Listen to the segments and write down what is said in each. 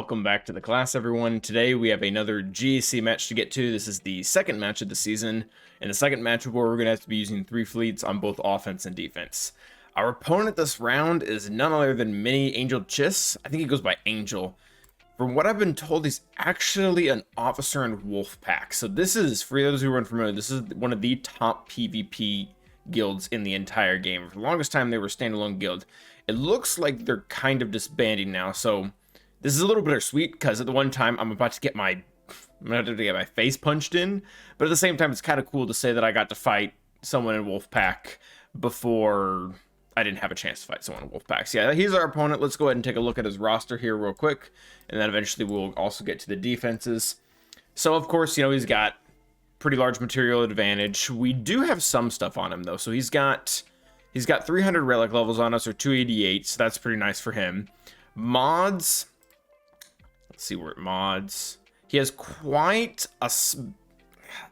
Welcome back to the class, everyone. Today we have another GAC match to get to. This is the second match of the season, and the second match where we're going to have to be using 3 fleets on both offense and defense. Our opponent this round is none other than Mini Angel Chiss. I think he goes by Angel. From what I've been told, he's actually an officer in Wolf Pack. So this is, for those who are unfamiliar, this is one of the top PvP guilds in the entire game. For the longest time, they were a standalone guild. It looks like they're kind of disbanding now, so this is a little bittersweet because at the one time I'm about to get my face punched in, but at the same time it's kind of cool to say that I got to fight someone in Wolfpack before I didn't have a chance to fight someone in Wolfpack. So yeah, he's our opponent. Let's go ahead and take a look at his roster here real quick, and then eventually we'll also get to the defenses. So of course, you know, he's got pretty large material advantage. We do have some stuff on him though. So he's got 300 relic levels on us, or 288, so that's pretty nice for him. Mods, let's see where it mods. He has quite it's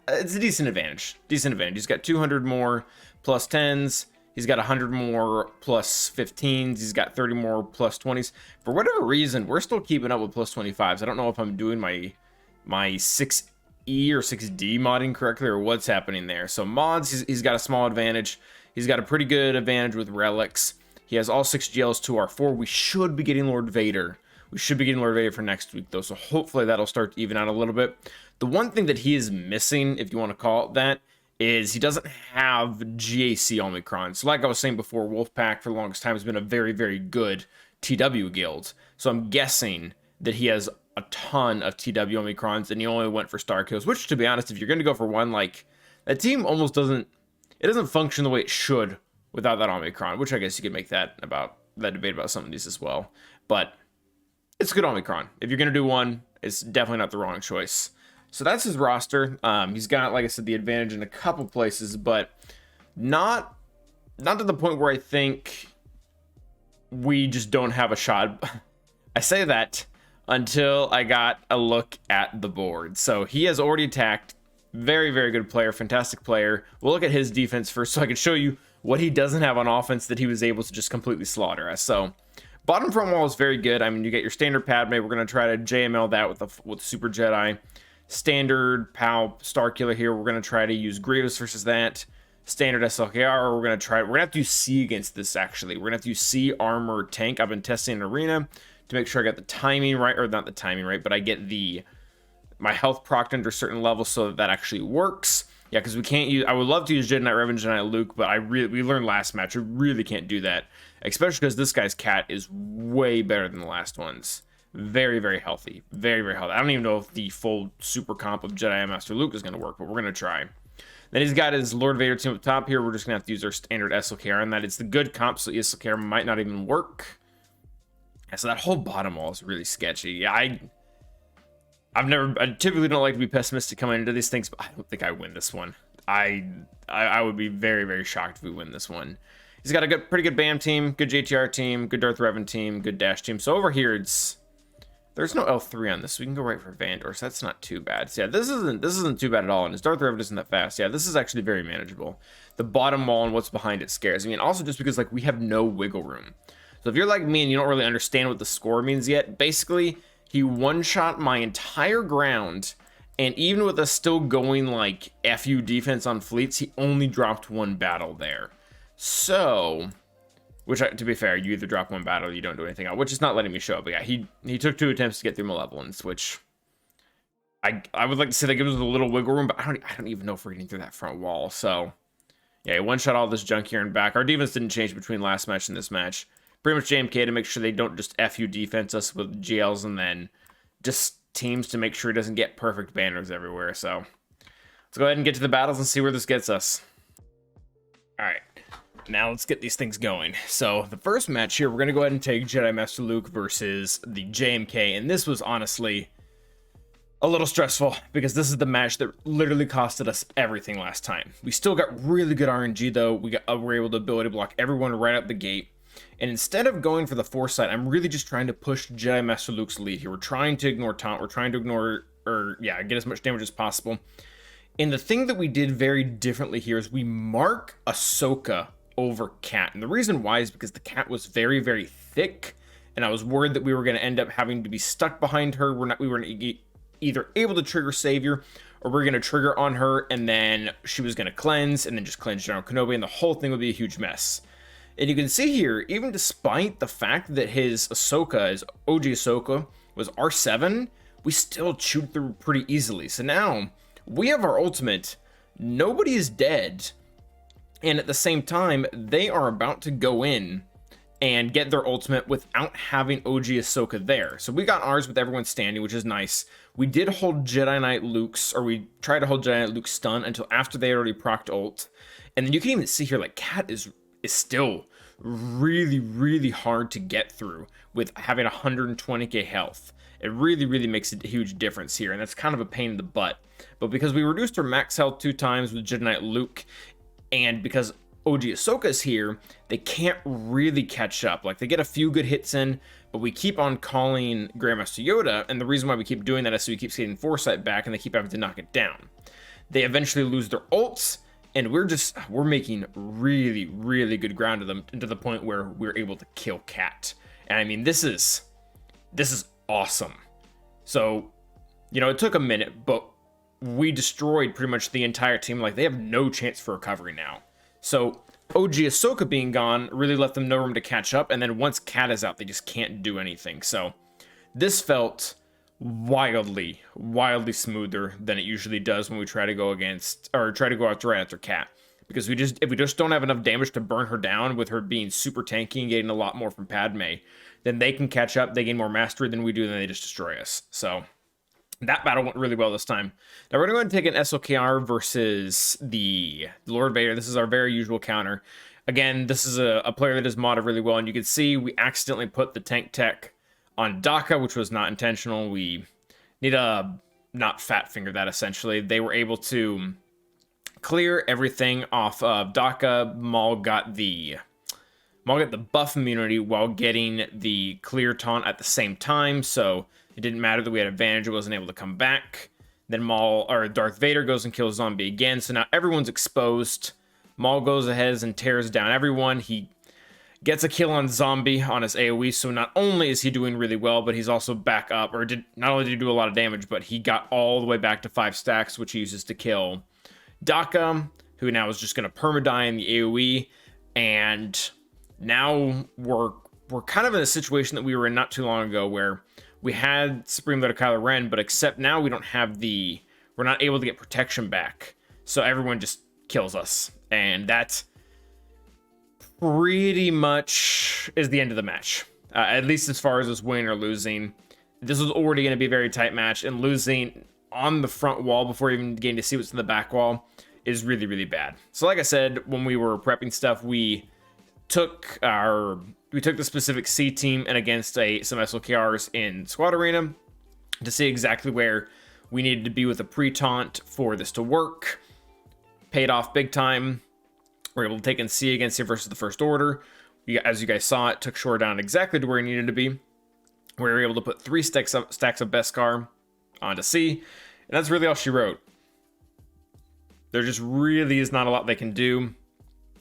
a decent advantage. He's got 200 more plus 10s. He's got 100 more plus 15s. He's got 30 more plus 20s. For whatever reason, we're still keeping up with plus 25s. I don't know if I'm doing my 6E or 6D modding correctly or what's happening there. So mods, he's got a small advantage. He's got a pretty good advantage with relics. He has all 6 GLs to our 4. We should be getting Lord Vader. We should be getting Lord Vader for next week, though, so hopefully that'll start to even out a little bit. The one thing that he is missing, if you want to call it that, is he doesn't have GAC Omicron. So like I was saying before, Wolfpack for the longest time has been a very, very good TW guild. So I'm guessing that he has a ton of TW Omicrons, and he only went for star kills, which, to be honest, if you're going to go for one, like, that team almost doesn't function the way it should without that Omicron, which I guess you could make that debate about some of these as well. But it's a good Omicron. If you're going to do one, it's definitely not the wrong choice. So that's his roster. He's got, like I said, the advantage in a couple places, but not to the point where I think we just don't have a shot. I say that until I got a look at the board. So he has already attacked. Very, very good player, fantastic player. We'll look at his defense first so I can show you what he doesn't have on offense that he was able to just completely slaughter us. So bottom front wall is very good. I mean, you get your standard Padme. We're going to try to JML that with Super Jedi. Standard POW Starkiller here. We're going to try to use Grievous versus that. Standard SLKR. We're going to have to use C against this, actually. We're going to have to use C, armor, tank. I've been testing in Arena to make sure I got the timing right, or not the timing right, but I get my health procced under a certain level so that actually works. Yeah, because we can't use, I would love to use Jedi Knight Revenge, Jedi Knight Luke, but we learned last match, we really can't do that. Especially because this guy's cat is way better than the last ones. Very, very healthy. Very, very healthy. I don't even know if the full super comp of Jedi Master Luke is going to work, but we're going to try. Then he's got his Lord Vader team up top here. We're just going to have to use our standard SLKR on that. It's the good comp, so SLKR might not even work. Yeah, so that whole bottom wall is really sketchy. Yeah, I typically don't like to be pessimistic coming into these things, but I don't think I win this one. I would be very, very shocked if we win this one. He's got a pretty good BAM team, good JTR team, good Darth Revan team, good Dash team. So over here, there's no L3 on this, so we can go right for Vandor, so that's not too bad. So yeah, this isn't too bad at all, and his Darth Revan isn't that fast. Yeah, this is actually very manageable. The bottom wall and what's behind it scares me, and also just because, like, we have no wiggle room. So if you're like me and you don't really understand what the score means yet, basically, he one-shot my entire ground, and even with us still going, like, FU defense on fleets, he only dropped one battle there. So, to be fair, you either drop one battle or you don't do anything else, which is not letting me show. But yeah, he took 2 attempts to get through Malevolence, which I would like to say that gives us a little wiggle room, but I don't even know if we're getting through that front wall. So, yeah, he one-shot all this junk here and back. Our defense didn't change between last match and this match. Pretty much JMK to make sure they don't just FU defense us with GLs and then just teams to make sure he doesn't get perfect banners everywhere. So let's go ahead and get to the battles and see where this gets us. All right, now let's get these things going. So the first match here, we're going to go ahead and take Jedi Master Luke versus the JMK. And this was honestly a little stressful because this is the match that literally costed us everything last time. We still got really good RNG though. We were able to ability block everyone right out the gate. And instead of going for the foresight, I'm really just trying to push Jedi Master Luke's lead here. We're trying to ignore taunt. We're trying to get as much damage as possible. And the thing that we did very differently here is we mark Ahsoka over Cat. And the reason why is because the Cat was very, very thick and I was worried that we were going to end up having to be stuck behind her. We were either able to trigger Savior, or we're going to trigger on her, and then she was going to cleanse, and then just cleanse General Kenobi, and the whole thing would be a huge mess. And you can see here, even despite the fact that his Ahsoka, his OG Ahsoka, was R7, we still chewed through pretty easily. So now, we have our ultimate, nobody is dead, and at the same time, they are about to go in and get their ultimate without having OG Ahsoka there. So we got ours with everyone standing, which is nice. We did hold Jedi Knight Luke's, or we tried to hold Jedi Knight Luke's stun until after they already procced ult. And then you can even see here, like, Cat is still really, really hard to get through with having 120k health. It really, really makes a huge difference here, and that's kind of a pain in the butt. But because we reduced her max health 2 times with Jedi Knight Luke, and because OG Ahsoka's here, they can't really catch up. Like, they get a few good hits in, but we keep on calling Grandmaster Yoda, and the reason why we keep doing that is so he keeps getting foresight back, and they keep having to knock it down. They eventually lose their ults, and we're making really, really good ground to them, to the point where we're able to kill Cat. And I mean, this is awesome. So, you know, it took a minute, but we destroyed pretty much the entire team. Like, they have no chance for recovery now. So OG Ahsoka being gone really left them no room to catch up, and then once Cat is out, they just can't do anything. So this felt wildly smoother than it usually does when we try to go against, or try to go out right after Cat, because if we just don't have enough damage to burn her down, with her being super tanky and getting a lot more from Padme, then they can catch up, they gain more mastery than we do, and then they just destroy us. So that battle went really well this time. Now we're going to go ahead and take an SLKR versus the Lord Vader. This is our very usual counter. Again, this is a player that is modded really well, and you can see we accidentally put the tank tech on Daka, which was not intentional. We need to not fat finger that, essentially. They were able to clear everything off of Daka. Maul got the buff immunity while getting the clear taunt at the same time, so it didn't matter that we had advantage. It wasn't able to come back. Then Darth Vader goes and kills Zombie again, so now everyone's exposed. Maul goes ahead and tears down everyone. He gets a kill on Zombie on his AoE, so not only is he doing really well, but he's also back up, or not only did he do a lot of damage, but he got all the way back to 5 stacks, which he uses to kill Daka, who now is just going to permadie in the AoE, and now we're kind of in a situation that we were in not too long ago, where we had Supreme Leader Kylo Ren, but except now we're not able to get protection back, so everyone just kills us, and that pretty much is the end of the match, at least as far as us winning or losing. This was already going to be a very tight match, and losing on the front wall before even getting to see what's in the back wall is really, really bad. So like I said, when we were prepping stuff, we took the specific C team and against some SLKRs in Squad Arena to see exactly where we needed to be with a pre-taunt for this to work. Paid off big time. We're able to take in C against it versus the First Order. As you guys saw, it took Shore down exactly to where he needed to be. We were able to put 3 stacks of Beskar onto C, and that's really all she wrote. There just really is not a lot they can do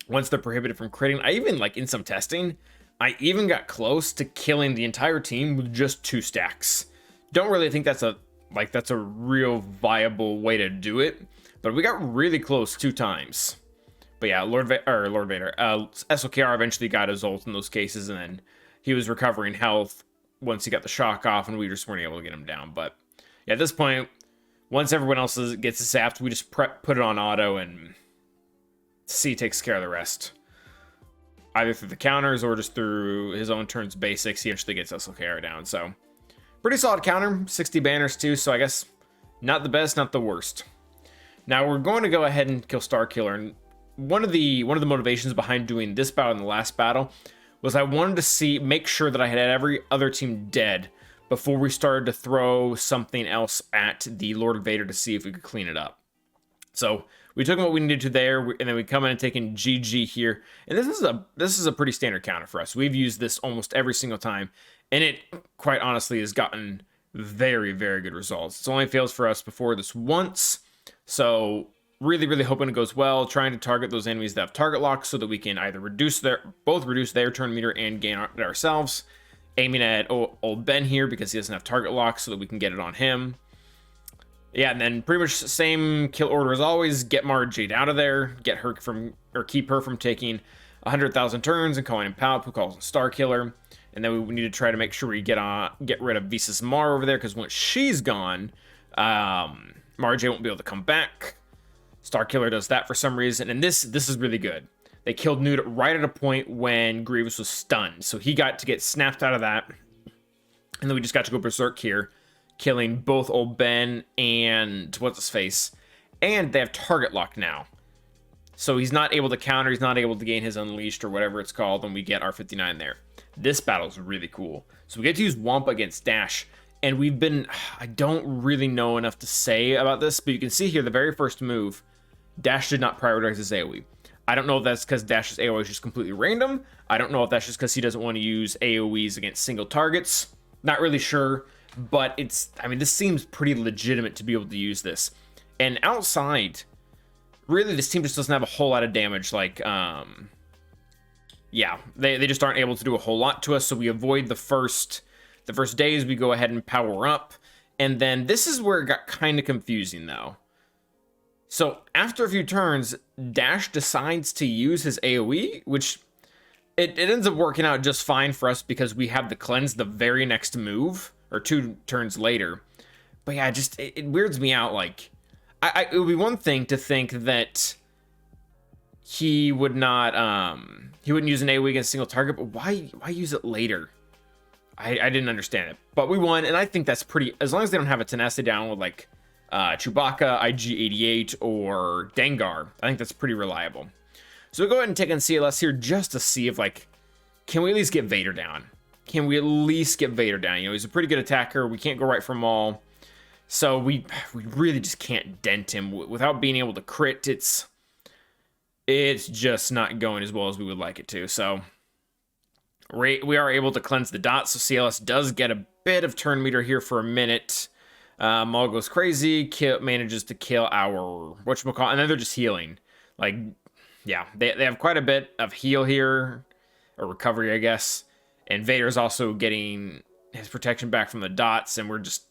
once they're prohibited from critting. I even, like, in some testing, I even got close to killing the entire team with just 2 stacks. Don't really think that's a real viable way to do it, but we got really close 2 times. But yeah, SLKR eventually got his ult in those cases, and then he was recovering health once he got the shock off, and we just weren't able to get him down. But yeah, at this point, once everyone else gets zapped, we just put it on auto, and C takes care of the rest. Either through the counters or just through his own turns basics, he actually gets SLKR down. So pretty solid counter, 60 banners too, so I guess not the best, not the worst. Now we're going to go ahead and kill Starkiller, and one of the motivations behind doing this battle and the last battle was I wanted to make sure that I had every other team dead before we started to throw something else at the Lord Vader to see if we could clean it up. So we took what we needed to there, and then we come in and take in GG here. And this is a pretty standard counter for us. We've used this almost every single time, and it quite honestly has gotten very, very good results. It's only fails for us before this once, so really, really hoping it goes well, trying to target those enemies that have target lock so that we can either both reduce their turn meter and gain it ourselves. aiming at old Ben here because he doesn't have target lock so that we can get it on him. Yeah, and then pretty much same kill order as always. Get Mara Jade out of there. Get her from, or keep her from taking 100,000 turns and calling him Palp, who calls him Star Killer. And then we need to try to make sure we get rid of Visas Mar over there, because once she's gone, Mara Jade won't be able to come back. Star Killer does that for some reason, and this is really good. They killed Nute right at a point when Grievous was stunned, so he got to get snapped out of that. And then we just got to go berserk here, killing both old Ben and what's-his-face. And they have target lock now. So he's not able to counter, he's not able to gain his Unleashed or whatever it's called, and we get our 59 there. This battle's really cool. So we get to use Wampa against Dash, and we've been... I don't really know enough to say about this, but you can see here the very first move, Dash did not prioritize his AoE. I don't know if that's because Dash's AoE is just completely random. I don't know if that's just because he doesn't want to use AoEs against single targets. Not really sure. But it's, I mean, this seems pretty legitimate to be able to use this. And outside, really, this team just doesn't have a whole lot of damage. Like, yeah, they just aren't able to do a whole lot to us. So we avoid the first days. We go ahead and power up. And then this is where it got kind of confusing, though. So after a few turns, Dash decides to use his AoE, which it ends up working out just fine for us because we have the cleanse the very next move. Or 2 turns later. But yeah, just it weirds me out. Like, it would be one thing to think that he would not he wouldn't use an AoE against a single target, but why use it later? I didn't understand it. But we won, and I think that's pretty, as long as they don't have a tenacity down with like Chewbacca, IG-88, or Dengar, I think that's pretty reliable. So we'll go ahead and take on CLS here just to see if, like, can we at least get Vader down? Can we at least get Vader down? You know, he's a pretty good attacker. We can't go right for Maul. So we really just can't dent him. Without being able to crit, it's just not going as well as we would like it to. So we are able to cleanse the dots. So CLS does get a bit of turn meter here for a minute. Maul goes crazy, manages to kill our whatchamacallit, and then they're just healing. Like, yeah, they have quite a bit of heal here, or recovery, I guess. And Vader's also getting his protection back from the dots, and we're just...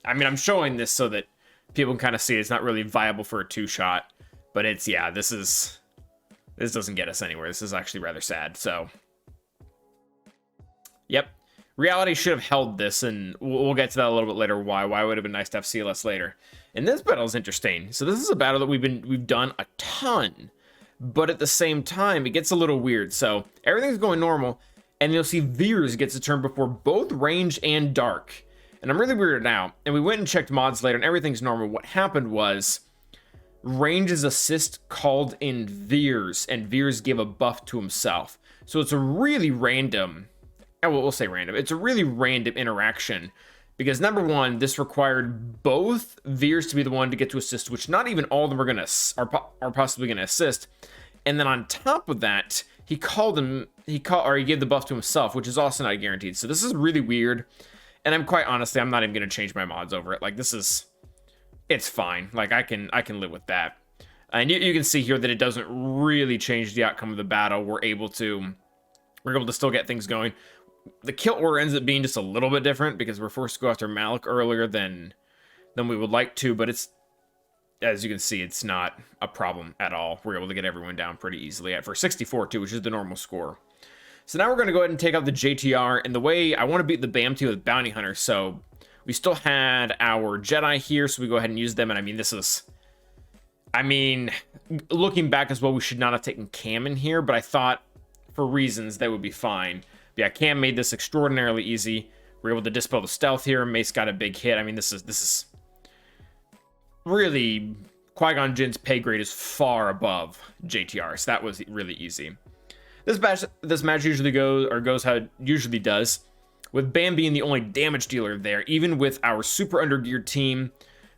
I mean, I'm showing this so that people can kind of see it's not really viable for a 2-shot. But it's, yeah, this doesn't get us anywhere. This is actually rather sad, so... Yep. Reality should have held this, and we'll get to that a little bit later, why. Why would it have been nice to have CLS later. And this battle is interesting. So this is a battle that we've done a ton. But at the same time, it gets a little weird. So everything's going normal. And you'll see Veers gets a turn before both range and dark. And I'm really weirded out. And we went and checked mods later and everything's normal. What happened was range's assist called in Veers, and Veers gave a buff to himself. So it's a really random, we'll say random. It's a really random interaction. Because number one, this required both Veers to be the one to get to assist, which not even all of them are possibly gonna assist. And then on top of that, he gave the buff to himself, which is also not guaranteed. So this is really weird. And I'm quite honestly, I'm not even gonna change my mods over it. Like, it's fine. Like, I can live with that. And you can see here that it doesn't really change the outcome of the battle. We're able to still get things going. The kill order ends up being just a little bit different because we're forced to go after Malik earlier than we would like to, but it's, as you can see, it's not a problem at all. We're able to get everyone down pretty easily for 64 too, which is the normal score. So now we're going to go ahead and take out the JTR, and the way I want to beat the Bounty with Bounty Hunter, so we still had our Jedi here, so we go ahead and use them, and I mean, looking back as well, we should not have taken Cam in here, but I thought for reasons they would be fine. But yeah, Cam made this extraordinarily easy. We're able to dispel the stealth here. Mace got a big hit. I mean, this is really, Qui-Gon Jinn's pay grade is far above JTR, so that was really easy. This match usually goes how it usually does, with Bam being the only damage dealer there. Even with our super undergeared team,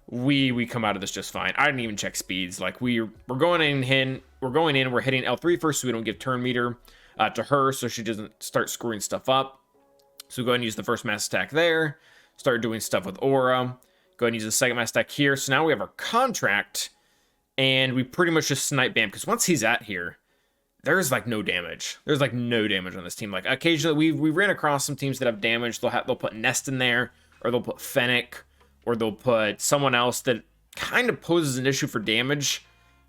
we come out of this just fine. I didn't even check speeds. Like, we're going in, we're hitting L3 first, so we don't give turn meter to her, so she doesn't start screwing stuff up. So we go ahead and use the first mass attack there, start doing stuff with Aura, go ahead and use the second mass attack here. So now we have our contract, and we pretty much just snipe Bam, because once he's at here, there's like no damage. There's like no damage on this team. Like occasionally we ran across some teams that have damage. They'll put Nest in there, or they'll put Fennec, or they'll put someone else that kind of poses an issue for damage.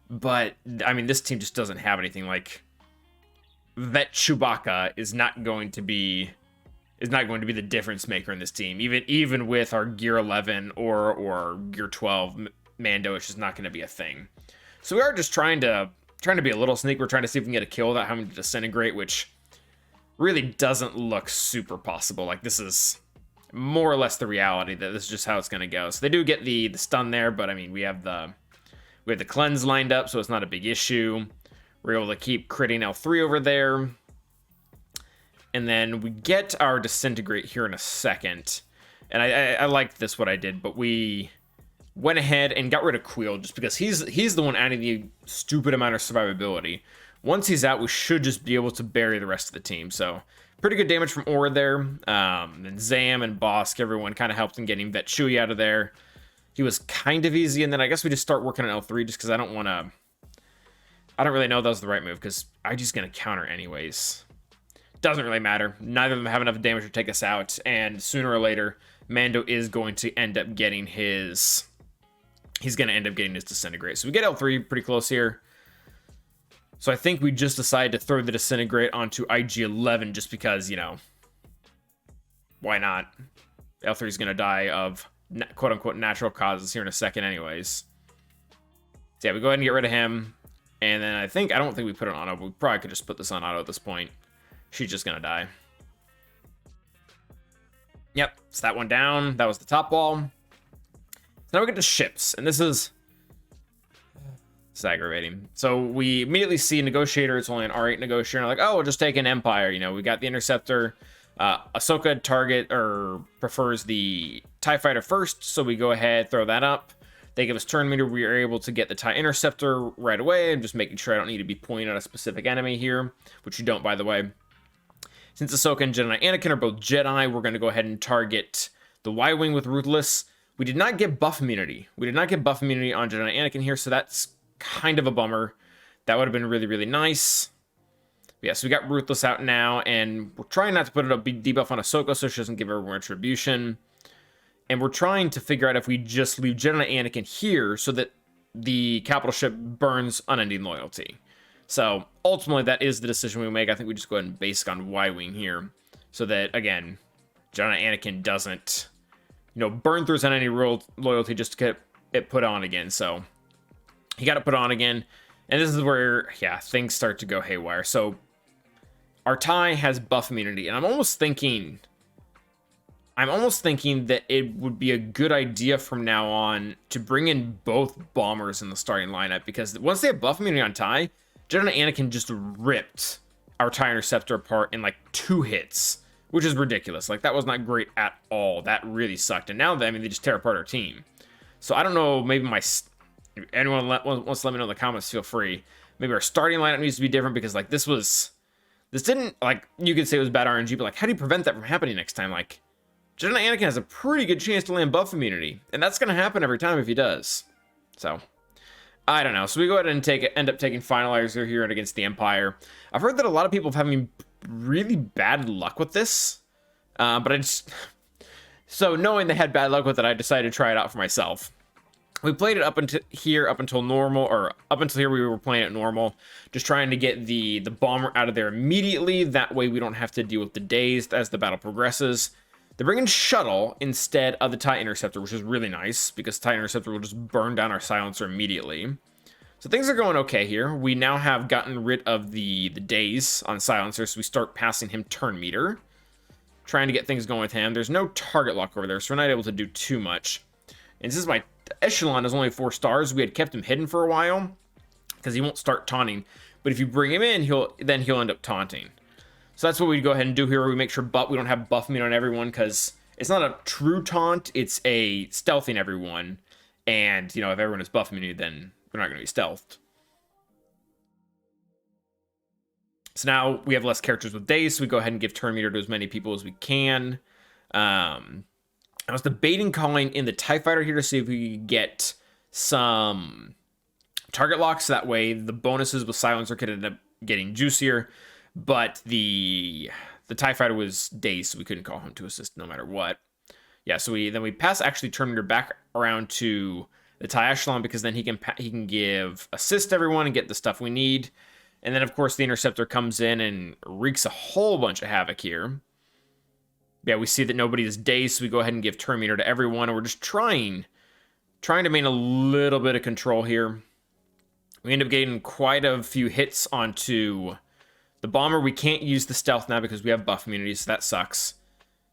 But I mean, this team just doesn't have anything. Like Vet Chewbacca is not going to be the difference maker in this team. Even with our Gear 11 or Gear 12 Mando, it's just not going to be a thing. So we are just trying to be a little sneak. We're trying to see if we can get a kill without having to disintegrate, which really doesn't look super possible. Like this is more or less the reality that this is just how it's going to go. So they do get the stun there, but I mean we have the cleanse lined up, so it's not a big issue. We're able to keep critting L3 over there. And then we get our disintegrate here in a second. And I liked this, what I did, but we went ahead and got rid of Queel just because he's the one adding the stupid amount of survivability. Once he's out, we should just be able to bury the rest of the team. So pretty good damage from Aura there. And Zam and Bosk, everyone kind of helped in getting Vet Chewie out of there. He was kind of easy, and then I guess we just start working on L3 just because I don't really know if that was the right move because IG's going to counter anyways. Doesn't really matter. Neither of them have enough damage to take us out, and sooner or later, Mando is going to end up getting his... He's going to end up getting his Disintegrate. So we get L3 pretty close here. So I think we just decided to throw the Disintegrate onto IG-11 just because, you know, why not? L3 is going to die of quote-unquote natural causes here in a second anyways. So yeah, we go ahead and get rid of him. And then I don't think we put it on auto, but we probably could just put this on auto at this point. She's just going to die. Yep, it's that one down. That was the top wall. So now we get to ships, and this is... It's aggravating. So we immediately see Negotiator. It's only an R8 Negotiator. Like, oh, we'll just take an Empire. You know, we got the Interceptor. Ahsoka prefers the TIE Fighter first, so we go ahead, throw that up. They give us turn meter. We are able to get the TIE Interceptor right away. I'm just making sure I don't need to be pointing at a specific enemy here, which you don't, by the way. Since Ahsoka and Jedi Anakin are both Jedi, we're going to go ahead and target the Y-Wing with Ruthless. We did not get buff immunity. We did not get buff immunity on Jedi Anakin here, so that's kind of a bummer. That would have been really, really nice. But yeah, so we got Ruthless out now, and we're trying not to put a big debuff on Ahsoka so she doesn't give everyone Retribution. And we're trying to figure out if we just leave Jedi Anakin here so that the capital ship burns Unending Loyalty. So ultimately, that is the decision we make. I think we just go ahead and basic on Y-Wing here so that, again, Jedi Anakin doesn't, you know, burn through his Unending Loyalty just to get it put on again. So he got it put on again. And this is where, yeah, things start to go haywire. So our TIE has buff immunity, and I'm almost thinking that it would be a good idea from now on to bring in both bombers in the starting lineup, because once they have buff immunity on TIE, Jedi Anakin just ripped our TIE Interceptor apart in like 2 hits, which is ridiculous. Like, that was not great at all. That really sucked. And now, I mean, they just tear apart our team. So I don't know, maybe if anyone wants to let me know in the comments, feel free. Maybe our starting lineup needs to be different, because like this didn't, like, you could say it was bad RNG, but like, how do you prevent that from happening next time? Like, Jedi Anakin has a pretty good chance to land buff immunity, and that's going to happen every time if he does. So, I don't know. So we go ahead and end up taking Finalizer here against the Empire. I've heard that a lot of people have having really bad luck with this, so knowing they had bad luck with it, I decided to try it out for myself. We played it up until normal, or up until here we were playing it normal, just trying to get the bomber out of there immediately. That way we don't have to deal with the dazed as the battle progresses. They're bringing Shuttle instead of the TIE Interceptor, which is really nice, because TIE Interceptor will just burn down our silencer immediately. So things are going okay here. We now have gotten rid of the daze on silencer, so we start passing him turn meter, trying to get things going with him. There's no target lock over there, so we're not able to do too much. And since my Echelon is only 4 stars, we had kept him hidden for a while, because he won't start taunting. But if you bring him in, he'll end up taunting. So that's what we go ahead and do here. We make sure we don't have buff immunity on everyone, because it's not a true taunt. It's a stealthing everyone. And, you know, if everyone is buff immunity, then they're not going to be stealthed. So now we have less characters with days, so we go ahead and give turn meter to as many people as we can. I was debating calling in the TIE Fighter here to see if we could get some target locks. That way the bonuses with Silencer could end up getting juicier, but the TIE Fighter was dazed, so we couldn't call him to assist no matter what. Yeah, so we pass actually Terminator back around to the TIE Echelon, because then he can give assist to everyone and get the stuff we need. And then, of course, the Interceptor comes in and wreaks a whole bunch of havoc here. Yeah, we see that nobody is dazed, so we go ahead and give Terminator to everyone, and we're just trying to maintain a little bit of control here. We end up getting quite a few hits onto the bomber. We can't use the stealth now because we have buff immunity, so that sucks.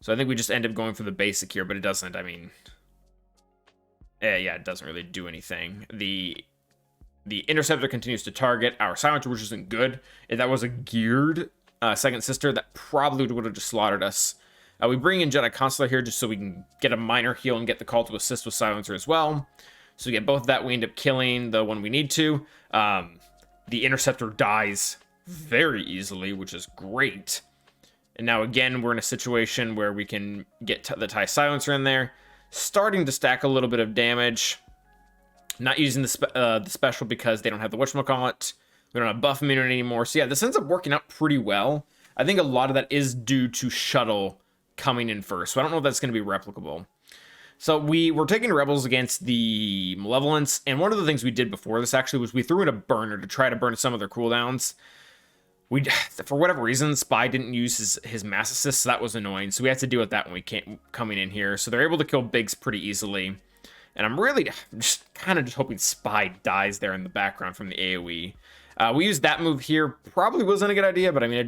So I think we just end up going for the basic here, but it doesn't, I mean... yeah, it doesn't really do anything. The Interceptor continues to target our Silencer, which isn't good. If that was a geared Second Sister, that probably would have just slaughtered us. We bring in Jedi Consular here just so we can get a minor heal and get the call to assist with Silencer as well. So we get both of that. We end up killing the one we need to. The Interceptor dies very easily, which is great. And now again, we're in a situation where we can get the TIE Silencer in there. Starting to stack a little bit of damage. Not using the special because they don't have the whatchamacallit. We don't have buff immunity anymore. So yeah, this ends up working out pretty well. I think a lot of that is due to Shuttle coming in first. So I don't know if that's going to be replicable. So we were taking Rebels against the Malevolence. And one of the things we did before this actually was we threw in a burner to try to burn some of their cooldowns. For whatever reason, Spy didn't use his mass assist, so that was annoying. So we had to deal with that when we came coming in here. So they're able to kill Biggs pretty easily. And I'm just hoping Spy dies there in the background from the AoE. We used that move here. Probably wasn't a good idea, but I mean, it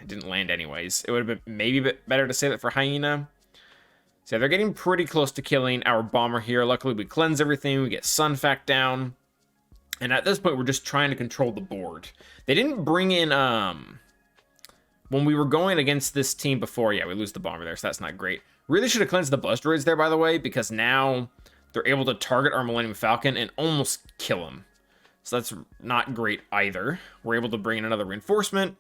didn't land anyways. It would have been maybe a bit better to save it for Hyena. So yeah, they're getting pretty close to killing our bomber here. Luckily, we cleanse everything. We get Sun Fact down. And at this point, we're just trying to control the board. They didn't bring in... when we were going against this team before, yeah, we lose the bomber there, so that's not great. Really should have cleansed the buzz droids there, by the way, because now they're able to target our Millennium Falcon and almost kill him. So that's not great either. We're able to bring in another reinforcement.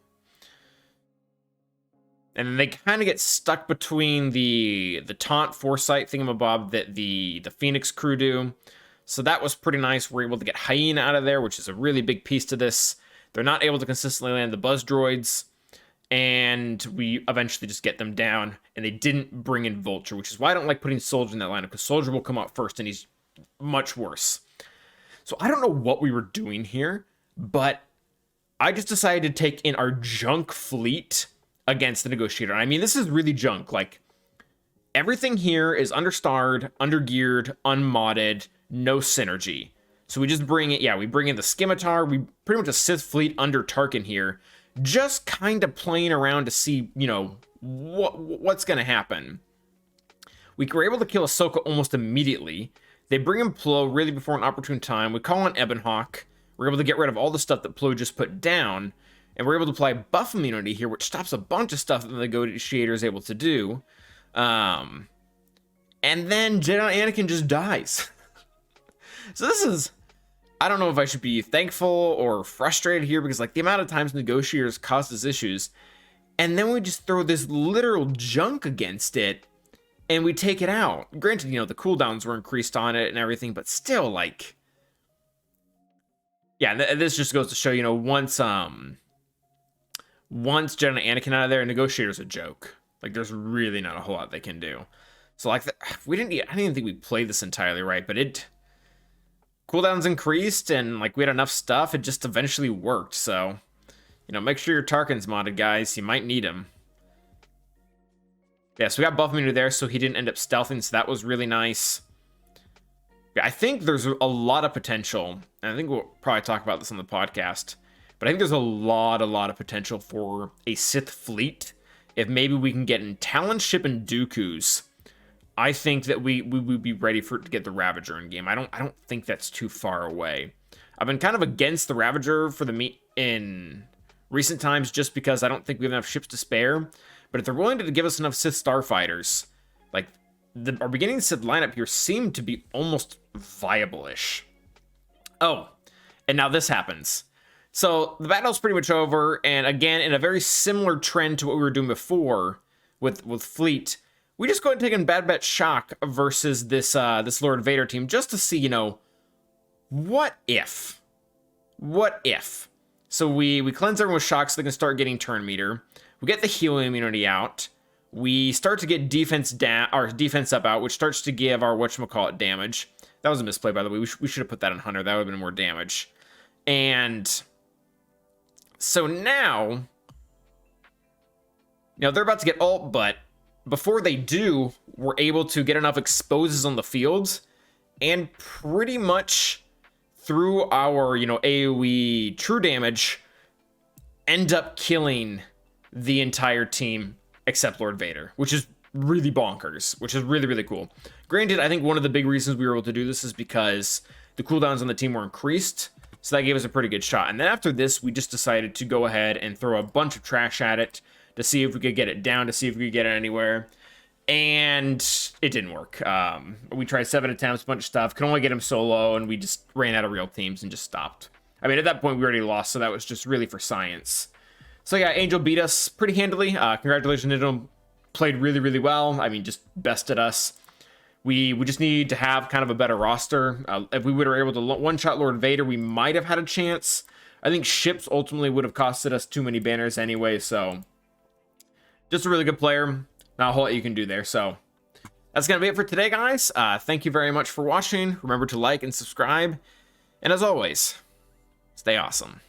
And then they kind of get stuck between the taunt foresight thingamabob that the Phoenix crew do. So that was pretty nice. We're able to get Hyena out of there, which is a really big piece to this. They're not able to consistently land the buzz droids. And we eventually just get them down. And they didn't bring in Vulture, which is why I don't like putting Soldier in that lineup, because Soldier will come out first and he's much worse. So I don't know what we were doing here, but I just decided to take in our junk fleet against the Negotiator. I mean, this is really junk. Like, everything here is understarred, undergeared, unmodded, no synergy. So we just bring it, yeah, we bring in the Scimitar. We pretty much a Sith fleet under Tarkin here, just kind of playing around to see, you know, what's going to happen. We were able to kill Ahsoka almost immediately. They bring in Plo really before an opportune time. We call on Ebonhawk. We're able to get rid of all the stuff that Plo just put down. And we're able to apply buff immunity here, which stops a bunch of stuff that the Negotiator is able to do. And then Jedi Anakin just dies. So this is... I don't know if I should be thankful or frustrated here, because like the amount of times Negotiators caused us issues, and then we just throw this literal junk against it, and we take it out. Granted, you know, the cooldowns were increased on it and everything, but still, like... Yeah, this just goes to show, you know, once Jedi Anakin out of there, Negotiator's a joke. Like, there's really not a whole lot they can do. So, like, I didn't even think we played this entirely right, but cooldowns increased, and, like, we had enough stuff, it just eventually worked, so... You know, make sure your Tarkin's modded, guys. You might need him. Yeah, so we got buff immunity there, so he didn't end up stealthing, so that was really nice. Yeah, I think there's a lot of potential, and I think we'll probably talk about this on the podcast, but I think there's a lot of potential for a Sith fleet. If maybe we can get in Talon Ship and Dooku's, I think that we would be ready to get the Ravager in game. I don't think that's too far away. I've been kind of against the Ravager for the meat in recent times, just because I don't think we have enough ships to spare. But if they're willing to give us enough Sith starfighters, like our beginning Sith lineup here seemed to be almost viable-ish. Oh, and now this happens. So the battle's pretty much over, and again, in a very similar trend to what we were doing before with Fleet, we just go ahead and take in Bad Batch Shock versus this Lord Vader team, just to see, you know, what if? What if? So we cleanse everyone with shock so they can start getting turn meter. We get the healing immunity out. We start to get defense down, our defense up out, which starts to give our whatchamacallit damage. That was a misplay, by the way. We should have put that on Hunter. That would have been more damage. And so now, they're about to get ult, but before they do, we're able to get enough exposes on the field and pretty much through our, AoE true damage, end up killing the entire team except Lord Vader, which is really bonkers, which is really, really cool. Granted, I think one of the big reasons we were able to do this is because the cooldowns on the team were increased, so that gave us a pretty good shot. And then after this, we just decided to go ahead and throw a bunch of trash at it to see if we could get it down, to see if we could get it anywhere. And it didn't work. We tried 7 attempts, a bunch of stuff, could only get him solo, and we just ran out of real teams and just stopped. I mean, at that point, we already lost, so that was just really for science. So yeah, Angel beat us pretty handily. Congratulations, Angel. Played really, really well. I mean, just bested us. We just need to have kind of a better roster. If we would have able to one-shot Lord Vader, we might have had a chance. I think ships ultimately would have costed us too many banners anyway, so just a really good player. Not a whole lot you can do there. So that's going to be it for today, guys. Thank you very much for watching. Remember to like and subscribe. And as always, stay awesome.